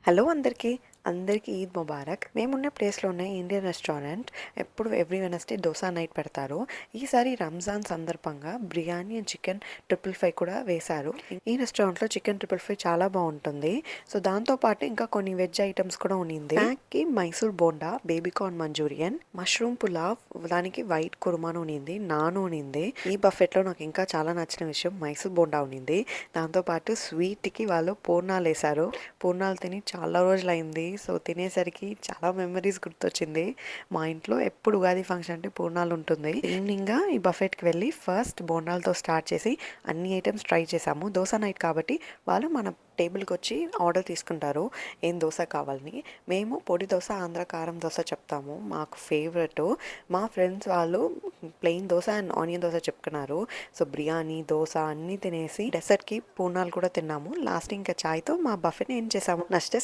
Hello అందరికీ అందరికీ ఈద్ ముబారక్. మేమున్న ప్లేస్లో ఉన్న ఇండియన్ రెస్టారెంట్ ఎప్పుడు ఎవ్రీ వెనస్డే దోసా నైట్ పెడతారు. ఈసారి రంజాన్ సందర్భంగా బిర్యానీ అండ్ చికెన్ 555 కూడా వేశారు. ఈ రెస్టారెంట్లో చికెన్ 555 చాలా బాగుంటుంది. సో దాంతోపాటు ఇంకా కొన్ని వెజ్ ఐటమ్స్ కూడా ఉన్నింది. స్నాక్కి Mysore bonda, baby corn Manchurian, mushroom pulao, దానికి వైట్ కుర్మాను ఉన్నింది, నాన్ ఉన్నింది. ఈ బఫెట్లో నాకు ఇంకా చాలా నచ్చిన విషయం మైసూర్ బోండా ఉన్నింది. దాంతోపాటు స్వీట్కి వాళ్ళు పూర్ణాలు వేశారు. పూర్ణాలు తిని చాలా రోజులైంది. సో తినేసరికి చాలా మెమరీస్ గుర్తొచ్చింది. మా ఇంట్లో ఎప్పుడు ఉగాది ఫంక్షన్ అంటే పూర్ణాలు ఉంటుంది. ఈవినింగ్గా ఈ బఫెట్కి వెళ్ళి ఫస్ట్ బోండాలతో స్టార్ట్ చేసి అన్ని ఐటమ్స్ ట్రై చేసాము. దోశ నైట్ కాబట్టి వాళ్ళు మన టేబుల్కి వచ్చి ఆర్డర్ తీసుకుంటారు ఏం దోశ కావాలని. మేము పొడి దోశ, ఆంధ్ర కారం దోశ చెప్తాము, మాకు ఫేవరెట్. మా ఫ్రెండ్స్ వాళ్ళు plain dosa and onion dosa చెప్పుకున్నారు. సో బిర్యానీ, దోశ అన్నీ తినేసి డెసర్ట్కి పూర్ణాలు కూడా తిన్నాము. లాస్ట్ ఇంకా చాయ్తో మా బఫెట్ని ఏం చేసాము. నచ్చితే